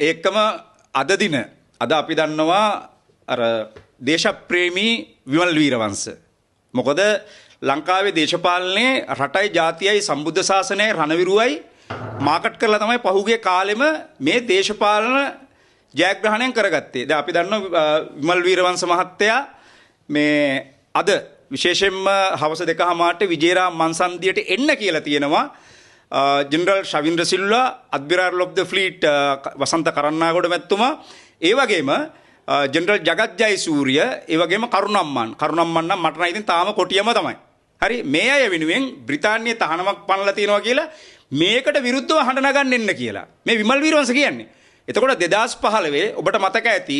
ඒකම අද දින අද අපි දන්නවා අර දේශප්‍රේමී විමල් වීරවංශ. මොකද ලංකාවේ දේශපාලනයේ රටයි ජාතියයි සම්බුද්ධ ශාසනයයි රණවිරුවයි මාකට් කරලා තමයි පහුගිය කාලෙම මේ දේශපාලන ජයග්‍රහණයෙන් කරගත්තේ. දැන් අපි දන්නවා විමල් වීරවංශ මහත්තයා මේ අද විශේෂයෙන්ම හවස 2:00ට විජේරාම් මන්සන්දියට එන්න කියලා තියෙනවා. General Shavendra Silva, admiral of the fleet Wasantha Karannagoda මැතිතුමා, ඒ වගේම ජෙනරල් ජගත් ජයසූරිය, ඒ වගේම කරුණම්මන් නම් මට නම් ඉතින් තාම කොටියම තමයි. හරි, මේ අය වෙනුවෙන් බ්‍රිතාන්‍යයේ තහනමක් පනලා තියෙනවා කියලා මේකට විරුද්ධව හඬ නගන්න එන්න කියලා මේ විමල් වීරවංශ කියන්නේ. එතකොට 2015 ඔබට මතක ඇති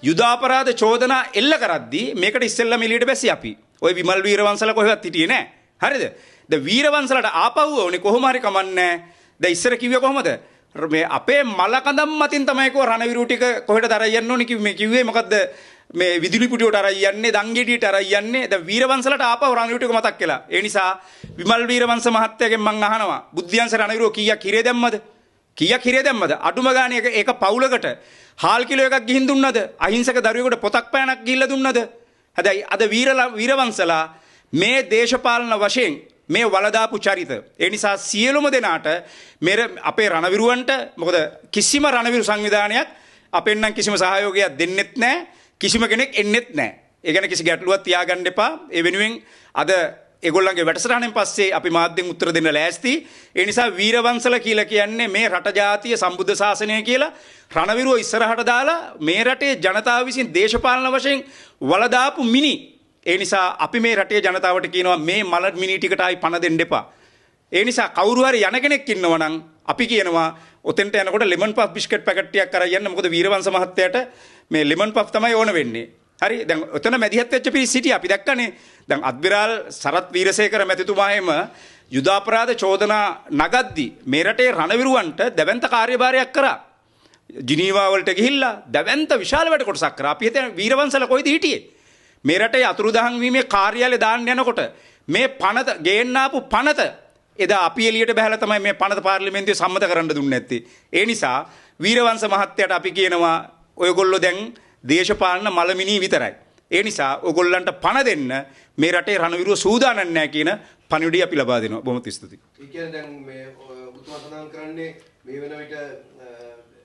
යුදාපරාධ චෝදනා එල්ල කරද්දී මේකට ඉස්සෙල්ලාම එළියට බැස්සි අපි. ওই විමල් වීරවංශලා කොහෙවත් හිටියේ නැහැ. හරිද? ද වීරවංශලට ආපහු ඕනේ කොහොම හරි කමන්නේ. දැන් ඉස්සර කිව්වේ කොහමද? මේ අපේ මලකඳම් මතින් තමයි කෝ රණවිරු ටික කොහෙටද අරන් යන්න ඕනේ කිව්වේ. මේ කිව්වේ මොකද්ද? මේ විදුලි පුටියට අරන් යන්නේ, දංගෙඩියට අරන් යන්නේ. දැන් වීරවංශලට ආපහු රණවිරු ටික මතක් කළා. ඒ නිසා විමල් වීරවංශ මහත්තයාගෙන් මම අහනවා බුද්ධියන්ස රණවිරු කීයක් හිරේ දැම්මද? කීයක් හිරේ දැම්මද? අඩුම ගානේ ඒක පවුලකට හාල් කිලෝ එකක් ගිහින් දුන්නද? අහිංසක දරුවෙකුට පොතක් පෑනක් ගිහිල්ලා දුන්නද? හැබැයි අද වීරවංශලා මේ දේශපාලන වශයෙන් මේ වලදාපු චරිත. ඒ නිසා සියලුම දෙනාට අපේ රණවිරුවන්ට මොකද කිසිම රණවිරු සංවිධානයක් අපෙන් නම් කිසිම සහයෝගයක් දෙන්නෙත් නැහැ. කිසිම කෙනෙක් එන්නෙත් නැහැ. ඒ ගැන කිසි ගැටලුවක් තියාගන්න එපා. ඒ වෙනුවෙන් අද ඒගොල්ලන්ගේ වැඩසටහනෙන් පස්සේ අපි මාධ්‍යෙන් උත්තර දෙන්න ලෑස්ති. ඒ නිසා වීරවංශලා කියලා කියන්නේ මේ රට ජාතිය සම්බුද්ධ ශාසනය කියලා රණවිරුව ඉස්සරහට දාලා මේ රටේ ජනතාව විසින් දේශපාලන වශයෙන් වලදාපු මිනි. ඒ නිසා අපි මේ රටේ ජනතාවට කියනවා මේ මල මිනි ටිකට ආයි පණ දෙන්න එපා. ඒ නිසා කවුරු හරි යන කෙනෙක් ඉන්නවා නම් අපි කියනවා ඔතෙන්ට යනකොට ලෙමන් පෆ් බිස්කට් පැකට් ටිකක් අරන් යන්න. මොකද වීරවංශ මහත්තයාට මේ ලෙමන් පෆ් තමයි ඕන වෙන්නේ. හරි, දැන් ඔතන මැදිහත් වෙච්ච පිරිස සිටියා අපි දැක්කනේ. දැන් අඩ්මිරාල් සරත් වීරසේකර මැතිතුමායම යුදාපරාධ චෝදනා නගද්දි මේ රටේ රණවිරුවන්ට දැවැන්ත කාර්යභාරයක් කරා. ජිනීවා වලට ගිහිල්ලා දැවැන්ත විශාල වැඩ කොටසක් කරා. අපි හිතන වීරවංශලා කොයිද හිටියේ? මේ රටේ අතුරුදහන් වීමේ කාර්යාලය දාන්න යනකොට මේ පනත ගේන්න ආපු පනත එදා අපි එළියට බහලා තමයි මේ පනත පාර්ලිමේන්තුවේ සම්මත කරන්න දුන්නේ නැත්තේ. ඒ නිසා වීරවංශ මහත්තයාට අපි කියනවා ඔයගොල්ලෝ දැන් දේශපාලන මලමිනී විතරයි. ඒ නිසා ඔයගොල්ලන්ට පණ දෙන්න මේ රටේ රණවිරුව සූදානම් නැහැ කියන පණිවිඩය අපි ලබා දෙනවා. බොහොම ස්තුතියි. ඒ කියන්නේ දැන් මේ උතුමා සඳහන් කරන්නේ මේ වෙන විට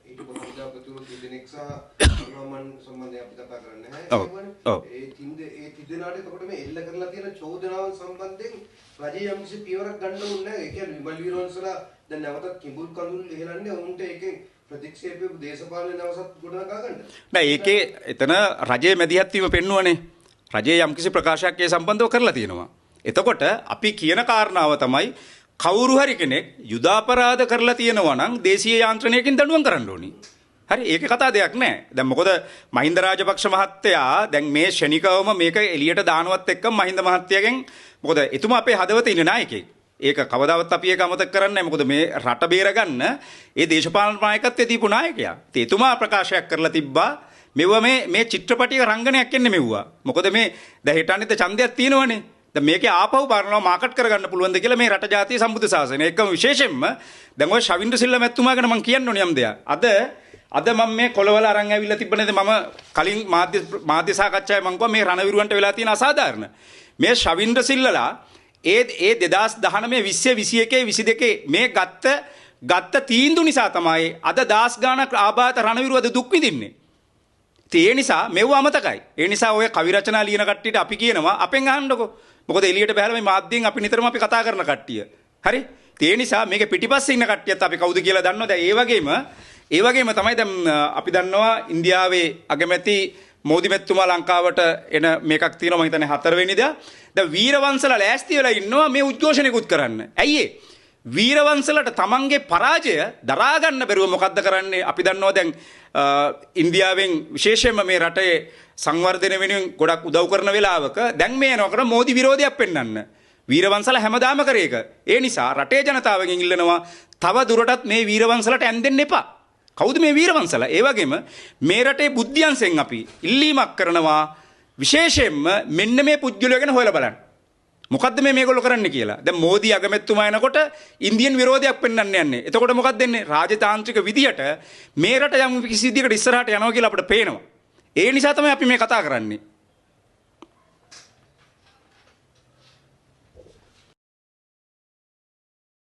ඊට පස්සේ අපතුරු දෙදෙනෙක් සහ මන් සම්බන්ධයෙන් අපි කතා කරන්නේ නැහැ. ඒ තිදෙනාට එතකොට මේ එල්ල කරලා තියෙන චෝදනාව සම්බන්ධයෙන් රජයේ යම්කිසි පියවරක් ගන්න ඕනේ නැහැ. ඒ කියන්නේ විමල් වීරවංශලා දැන් නැවතත් කිඹුල් කඳුල් එහෙලන්නේ උන්ට ඒකෙන් ප්‍රතික්ෂේපයේ දේශපාලන නවසත් ගොඩනගා ගන්න. නෑ ඒකේ එතන රජයේ මැදිහත් වීම පෙන්වුවනේ. රජයේ යම්කිසි ප්‍රකාශයක් ඒ සම්බන්ධව කරලා තියෙනවා. එතකොට අපි කියන කාරණාව තමයි කවුරු හරි කෙනෙක් යුදාපරාධ කරලා තියෙනවා නම් දේශීය යාන්ත්‍රණයකින් දඬුවම් කරන්න ඕනි. හරි, ඒකේ කතා දෙයක් නෑ. දැන් මොකද මහින්ද රාජපක්ෂ මහත්තයා දැන් මේ ශනිකවම මේක එළියට දානවත් එක්ක මහින්ද මහත්තයාගෙන් මොකද එතුමා අපේ හදවතේ ඉන්න නායකයෙක්. ඒක කවදාවත් අපි ඒක අමතක කරන්නේ නැහැ. මොකද මේ රට බේරගන්න ඒ දේශපාලන නායකත්වයේ දීපු නායකයා. එතුමා ප්‍රකාශයක් කරලා තිබ්බා මෙව මේ චිත්‍රපටියක රංගනයක් එන්නේ මෙව්වා. මොකද මේ දැන් හිටන්නේත් ඡන්දයක් තියෙනවනේ. දැන් මේකේ ආපහු බලනවා මාකට් කරගන්න පුළුවන්ද කියලා මේ රට ජාතිය සම්බුද්ධ ශාසනය. ඒකම විශේෂයෙන්ම දැන් ඔය ශවින්ද්‍ර සිල්වා මැතිතුමා ගැන මම කියන්න ඕනේ යම් දෙයක්. අද මම මේ කොළවල අරන් ඇවිල්ලා තිබ්බනේද මම කලින් මාධ්‍ය සාකච්ඡාවේ මම කිව්වා මේ රණවිරුවන්ට වෙලා තියෙන අසාධාරණ. මේ ශවින්ද්‍ර සිල්වලා ඒ 2019 20 21 22 මේ ගත්ත තීන්දුව නිසා තමයි අද 10 ගාණක් ආබාධ රණවිරුව අද දුක් විඳින්නේ. ඒ නිසා මෙව අමතකයි. ඒ නිසා ඔය කවි රචනා ලියන කට්ටියට අපි කියනවා අපෙන් අහන්නකෝ. මොකද එළියට බහලා මේ මාධ්‍යයෙන් අපි නිතරම අපි කතා කරන කට්ටිය. හරි? ඒ නිසා මේක පිටිපස්සේ ඉන්න කට්ටියත් අපි කවුද කියලා දන්නවා. දැන් ඒ වගේම තමයි දැන් අපි දන්නවා ඉන්දියාවේ අගමැති මෝදි මැතිතුමා ලංකාවට එන මේකක් තියෙනවා මම හිතන්නේ 4 වෙනිදා. දැන් වීරවංශලා ලෑස්ති වෙලා ඉන්නවා මේ උද්ඝෝෂණයකුත් කරන්න. ඇයි වීරවංශලට තමන්ගේ පරාජය දරා ගන්න බැරුව මොකද්ද කරන්නේ? අපි දන්නවා දැන් ඉන්දියාවෙන් විශේෂයෙන්ම මේ රටේ සංවර්ධනය වෙනුවෙන් ගොඩක් උදව් කරන වෙලාවක දැන් මේ යනකොට මෝදි විරෝධයක් පෙන්වන්න. වීරවංශලා හැමදාම කරේ ඒක. ඒ නිසා රටේ ජනතාවගෙන් ඉල්ලනවා තව දුරටත් මේ වීරවංශලට ඇඳෙන්න එපා. කවුද මේ වීරවංශලා? ඒ වගේම මේ රටේ බුද්ධියන්සෙන් අපි ඉල්ලීමක් කරනවා විශේෂයෙන්ම මෙන්න මේ පුද්ගලයෝ ගැන හොයලා බලන්න. මොකද්ද මේගොල්ලෝ කරන්න කියලා. දැන් මෝදි අගමැතිතුමා එනකොට ඉන්දියන් විරෝධයක් පෙන්වන්න යන්නේ. එතකොට මොකක්ද වෙන්නේ? රාජතාන්ත්‍රික විදියට මේ රට යම් කිසි විදියකට ඉස්සරහට යනවා කියලා අපිට පේනවා. ඒ නිසා තමයි අපි මේ කතා කරන්නේ.